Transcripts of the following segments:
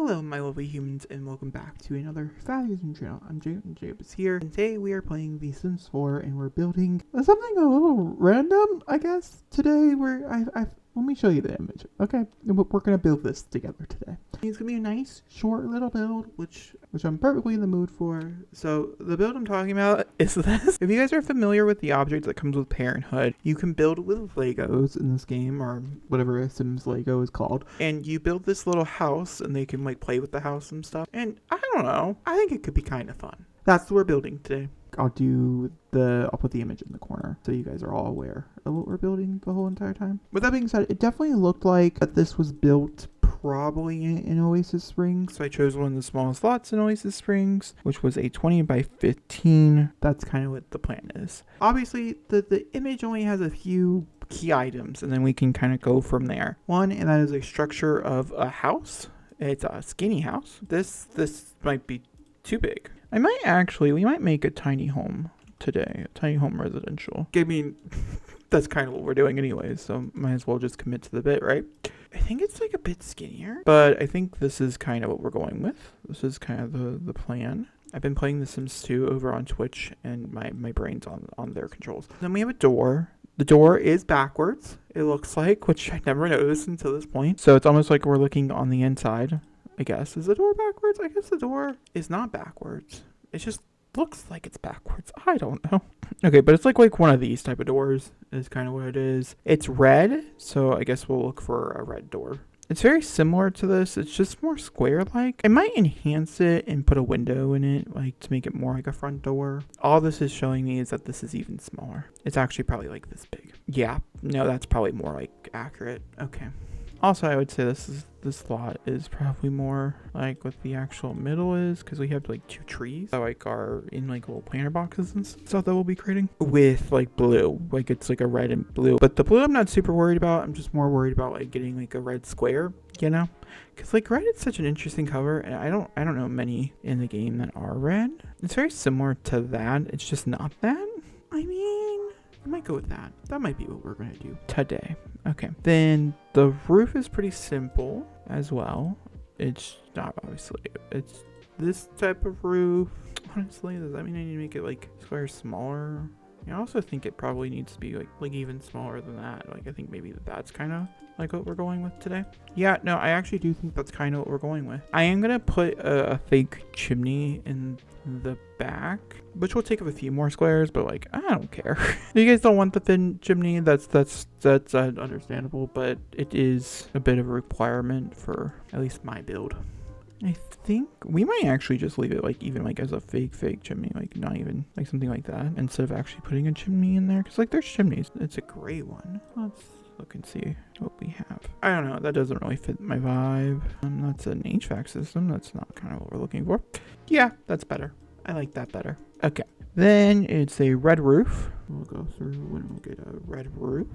Hello my lovely humans and welcome back to another fabulous channel. I'm Jacobishere and today we are playing The Sims 4 and we're building something a little random, I guess. Today let me show you the image, okay? We're gonna build this together today. It's gonna be a nice short little build which I'm perfectly in the mood for. So the build I'm talking about is this. If you guys are familiar with the object that comes with Parenthood, you can build with Legos in this game, or whatever a Sims Lego is called, and you build this little house and they can like play with the house and stuff. And I don't know, I think it could be kind of fun. That's what we're building today. I'll put the image in the corner so you guys are all aware of what we're building the whole entire time. With that being said, it definitely looked like that this was built probably in Oasis Springs. So I chose one of the smallest lots in Oasis Springs, which was a 20 by 15. That's kind of what the plan is. Obviously, the image only has a few key items and then we can kind of go from there. One, and that is a structure of a house. It's a skinny house. This might be too big. We might make a tiny home today. A tiny home residential. I mean, that's kind of what we're doing anyways, so might as well just commit to the bit, right? I think it's like a bit skinnier, but I think this is kind of what we're going with. This is kind of the plan. I've been playing The Sims 2 over on Twitch, and my brain's on their controls. Then we have a door. The door is backwards, it looks like, which I never noticed until this point. So it's almost like we're looking on the inside, I guess. Is the door backwards? I guess the door is not backwards. It just looks like it's backwards. I don't know. Okay, but it's like one of these type of doors is kind of what it is. It's red, so I guess we'll look for a red door. It's very similar to this. It's just more square-like. I might enhance it and put a window in it, like to make it more like a front door. All this is showing me is that this is even smaller. It's actually probably like this big. Yeah, no, that's probably more like accurate. Okay. Also, I would say this lot is probably more like what the actual middle is, because we have like two trees that like are in like little planter boxes and stuff that we'll be creating with like blue. Like it's like a red and blue, but the blue I'm not super worried about. I'm just more worried about like getting like a red square, you know, because like red is such an interesting color, and I don't know many in the game that are red. It's very similar to that. It's just not that. I mean, I might go with that. That might be what we're gonna do today. Okay, then the roof is pretty simple as well. It's not obviously, it's this type of roof. Honestly, does that mean I need to make it like square smaller? I also think it probably needs to be like even smaller than that. Like I think maybe that's kind of like what we're going with today. Yeah, no, I actually do think that's kind of what we're going with. I am gonna put a fake chimney in the back, which will take up a few more squares, but like I don't care. If you guys don't want the thin chimney, that's understandable, but it is a bit of a requirement for at least my build. I think we might actually just leave it like even like as a fake chimney, like not even like something like that, instead of actually putting a chimney in there, because like there's chimneys. It's a gray one. Let's look and see what we have. I don't know, that doesn't really fit my vibe. That's an HVAC system. That's not kind of what we're looking for. Yeah, that's better. I like that better. Okay, then it's a red roof. We'll go through and we'll get a red roof.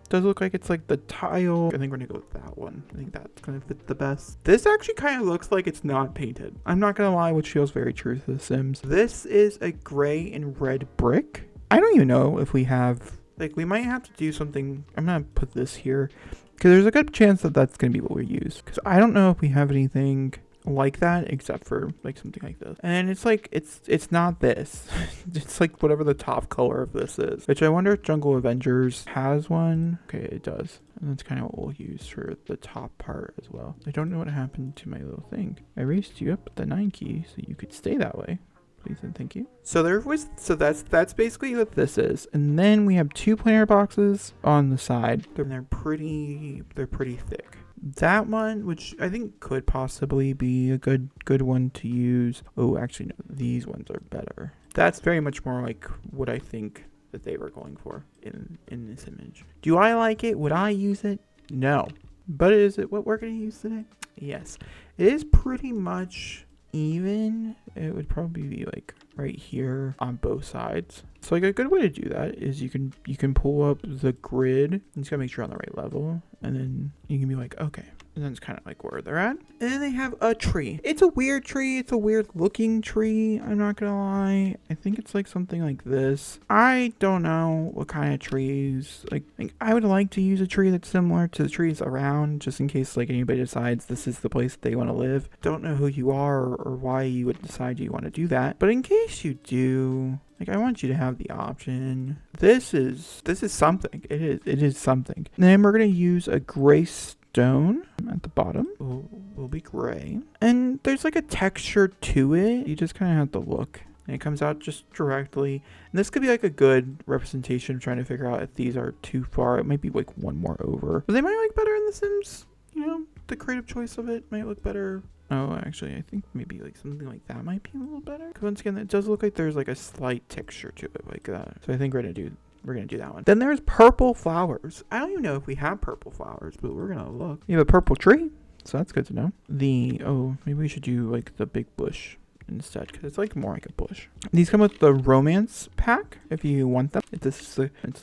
Does look like it's like the tile. I think we're gonna go with that one. I think that's gonna fit the best. This actually kind of looks like it's not painted. I'm not gonna lie, which feels very true to The Sims. This is a gray and red brick. I don't even know if we have, like, we might have to do something. I'm gonna put this here because there's a good chance that that's gonna be what we use, because I don't know if we have anything like that except for like something like this. And it's like it's not this. It's like whatever the top color of this is, which I wonder if Jungle Avengers has one. Okay, it does, and that's kind of what we'll use for the top part as well. I don't know what happened to my little thing. I raised you up with the 9 key so you could stay that way, please and thank you. So that's basically what this is. And then we have two planter boxes on the side. They're pretty thick. That one, which I think could possibly be a good one to use. Oh, actually no, these ones are better. That's very much more like what I think that they were going for in this image. Do I like it? Would I use it? No. But is it what we're going to use today? Yes. It is pretty much even. It would probably be like right here on both sides. So like a good way to do that is you can pull up the grid. You just gotta make sure you're on the right level, and then you can be like, okay, And that's kind of like where they're at. And then they have a tree. It's a weird tree. It's a weird looking tree. I'm not gonna lie. I think it's like something like this. I don't know what kind of trees. Like I would like to use a tree that's similar to the trees around, just in case like anybody decides this is the place that they want to live. Don't know who you are or why you would decide you want to do that. But in case you do, like, I want you to have the option. This is something. It is something. And then we're gonna use a gray stone at the bottom. Will be gray. And there's like a texture to it. You just kind of have to look. And it comes out just directly. And this could be like a good representation of trying to figure out if these are too far. It might be like one more over. But they might look better in The Sims. You know, the creative choice of it might look better. Oh, actually, I think maybe like something like that might be a little better. Because once again, it does look like there's like a slight texture to it like that. So I think we're gonna do that one. Then there's purple flowers. I don't even know if we have purple flowers, but we're gonna look. You have a purple tree, so that's good to know. Maybe we should do like the big bush instead, because it's like more like a bush. These come with the romance pack if you want them. It's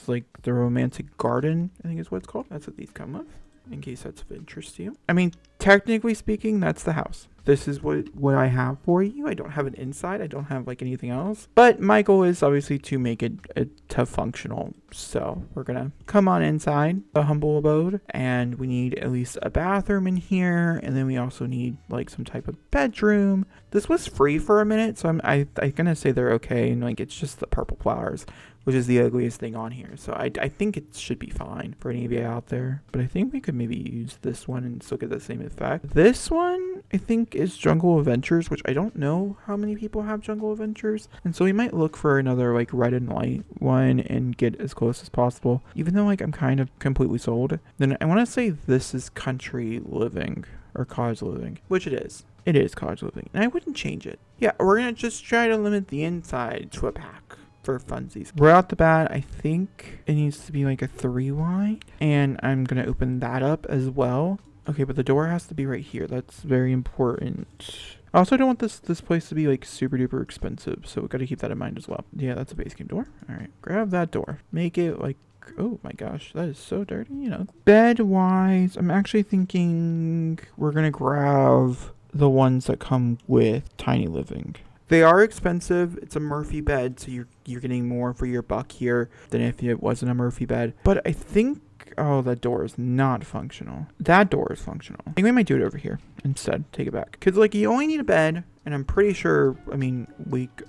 like the romantic garden, I think is what it's called. That's what these come with, in case that's of interest to you. I mean, technically speaking, that's the house. This is what I have for you. I don't have an inside. I don't have like anything else. But my goal is obviously to make it to functional. So we're going to come on inside the humble abode. And we need at least a bathroom in here. And then we also need like some type of bedroom. This was free for a minute. So I'm going to say they're okay. And like it's just the purple flowers, which is the ugliest thing on here. So I think it should be fine for any of you out there. But I think we could maybe use this one and still get the same effect. This one, I think, is Jungle Adventures, which I don't know how many people have Jungle Adventures. And so we might look for another like red and white one and get as close as possible. Even though like I'm kind of completely sold. Then I want to say this is Country Living or Cottage Living, which it is. It is Cottage Living. And I wouldn't change it. Yeah, we're going to just try to limit the inside to a pack for funsies. Right off the bat, I think it needs to be like a 3 wide, and I'm gonna open that up as well. Okay, but the door has to be right here. That's very important. I also don't want this place to be like super duper expensive, so we gotta keep that in mind as well. Yeah, that's a base game door. All right, grab that door. Make it like, oh my gosh, that is so dirty, you know. Bed wise, I'm actually thinking we're gonna grab the ones that come with Tiny Living. They are expensive. It's a Murphy bed, so you're getting more for your buck here than if it wasn't a Murphy bed. But I think, oh, that door is not functional. That door is functional. I think we might do it over here instead. Take it back. Because, like, you only need a bed, and I'm pretty sure, I mean,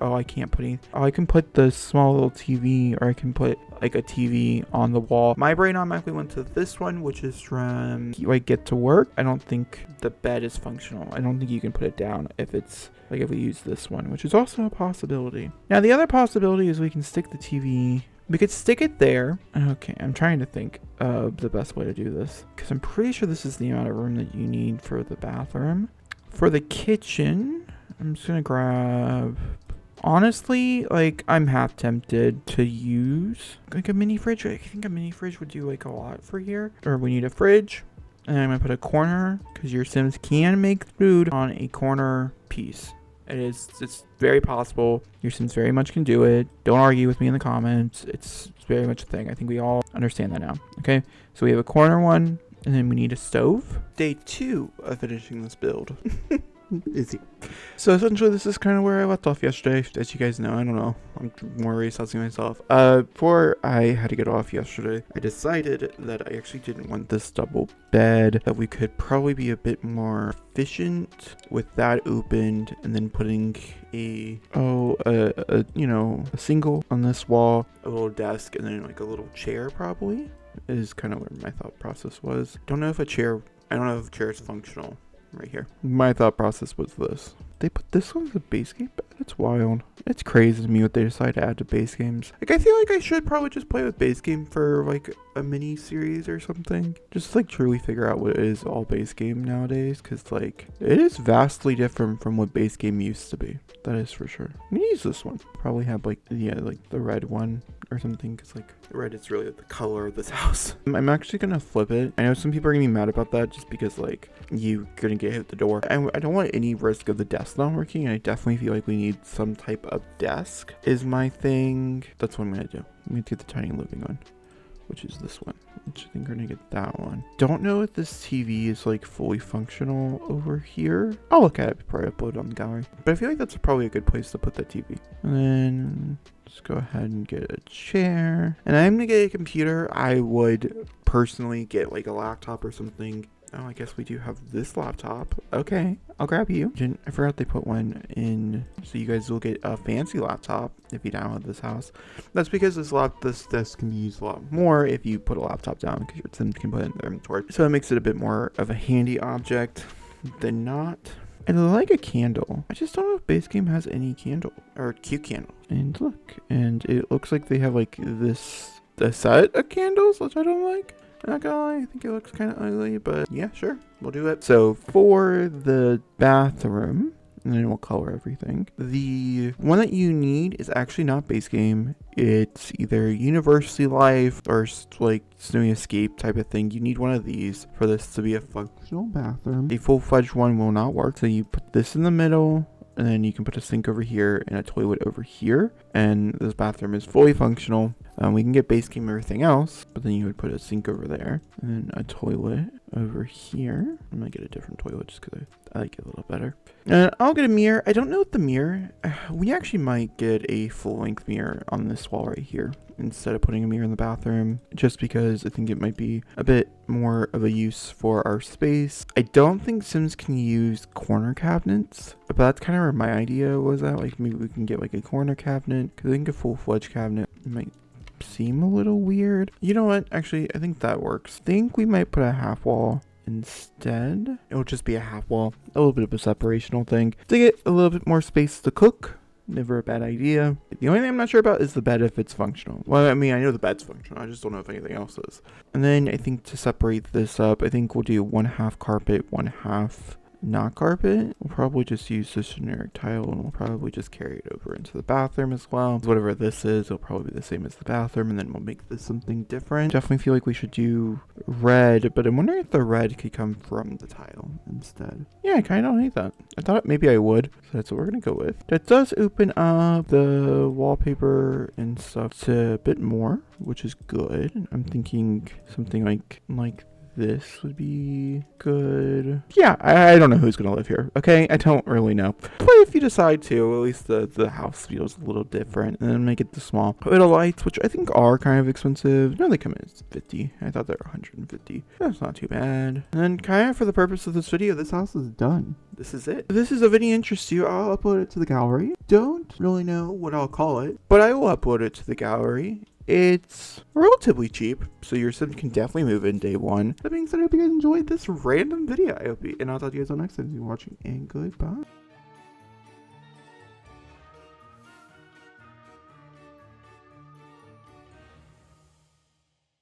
I can't put any. Oh, I can put the small little TV, or I can put, like, a TV on the wall. My brain automatically went to this one, which is from, like, Get to Work. I don't think the bed is functional. I don't think you can put it down if it's, like, if we use this one, which is also a possibility. Now, the other possibility is we can stick the TV. We could stick it there. Okay, I'm trying to think of the best way to do this, because I'm pretty sure this is the amount of room that you need for the bathroom. For the kitchen, I'm just gonna grab, honestly, like, I'm half tempted to use like a mini fridge. I think a mini fridge would do like a lot for here. Or we need a fridge, and I'm gonna put a corner, because your Sims can make food on a corner piece. It's very possible. Your Sims very much can do it. Don't argue with me in the comments. It's very much a thing. I think we all understand that now. Okay, so we have a corner one, and then we need a stove. Day 2 of finishing this build. Easy. So essentially this is kind of where I left off yesterday. As you guys know, I don't know, I'm more reassessing myself. Before I had to get off yesterday, I decided that I actually didn't want this double bed, that we could probably be a bit more efficient with that opened, and then putting a single on this wall, a little desk, and then like a little chair probably is kind of where my thought process was. I don't know if a chair is functional. Right here. My thought process was this. They put this one as a base game bed? It's wild. It's crazy to me what they decide to add to base games. Like, I feel like I should probably just play with base game for like a mini series or something. Just like truly figure out what is all base game nowadays. Because like, it is vastly different from what base game used to be. That is for sure. I'm gonna use this one. Probably have like, yeah, like the red one or something. Because like, the red is really the color of this house. I'm actually gonna flip it. I know some people are gonna be mad about that just because like, you're gonna get hit the door. I don't want any risk of the desk not working. I definitely feel like we need some type of desk is my thing. That's what I'm gonna do. I'm gonna get the Tiny Living one. which is this one. Which I think we're gonna get that one. Don't know if this TV is like fully functional over here. I'll look at it before I upload it on the gallery. But I feel like that's probably a good place to put that TV. And then let's go ahead and get a chair. And I'm gonna get a computer. I would personally get like a laptop or something. Oh, I guess we do have this laptop. Okay, I'll grab you. I forgot they put one in, so you guys will get a fancy laptop if you download this house. That's because this desk can be used a lot more if you put a laptop down, because your sim can put it in their inventory. So it makes it a bit more of a handy object than not. I like a candle. I just don't know if base game has any candle or cute candles. And look, and it looks like they have like a set of candles, which I don't like. I'm not gonna lie, I think it looks kind of ugly, but yeah, sure, we'll do it. So for the bathroom, and then we'll color everything. The one that you need is actually not base game. It's either University Life or like Snowy Escape type of thing. You need one of these for this to be a functional bathroom. A full-fledged one will not work, so you put this in the middle, and then you can put a sink over here and a toilet over here, and this bathroom is fully functional. We can get base game everything else, but then you would put a sink over there and a toilet over here. I'm gonna get a different toilet just because I like it a little better. And I'll get a mirror. I don't know if the mirror, we actually might get a full length mirror on this wall right here instead of putting a mirror in the bathroom, just because I think it might be a bit more of a use for our space. I don't think Sims can use corner cabinets, but that's kind of where my idea was at. Like maybe we can get like a corner cabinet, because I think a full-fledged cabinet might seem a little weird. You know what? Actually, I think that works. I think we might put a half wall instead. It'll just be a half wall, a little bit of a separational thing to get a little bit more space to cook. Never a bad idea. The only thing I'm not sure about is the bed, if it's functional. Well, I mean, I know the bed's functional. I just don't know if anything else is. And then I think to separate this up, I think we'll do 1/2 carpet, 1/2 not carpet. We'll probably just use this generic tile, and we'll probably just carry it over into the bathroom as well. Whatever this is, it'll probably be the same as the bathroom, and then we'll make this something different. Definitely feel like we should do red, but I'm wondering if the red could come from the tile instead. Yeah, I kind of don't hate that. I thought maybe I would, so that's what we're gonna go with. That does open up the wallpaper and stuff to a bit more, which is good. I'm thinking something like this would be good. Yeah, I don't know who's gonna live here. Okay, I don't really know. But if you decide to, at least the house feels a little different, and then make it the small little lights, which I think are kind of expensive. No, they come in at 50. I thought they were 150. That's not too bad. And then kind of for the purpose of this video, this house is done. This is it. If this is of any interest to you, I'll upload it to the gallery. Don't really know what I'll call it, but I will upload it to the gallery. It's relatively cheap, so your sim can definitely move in day one. That being said, I hope you guys enjoyed this random video. And I'll talk to you guys on next time. Thanks for watching, and goodbye.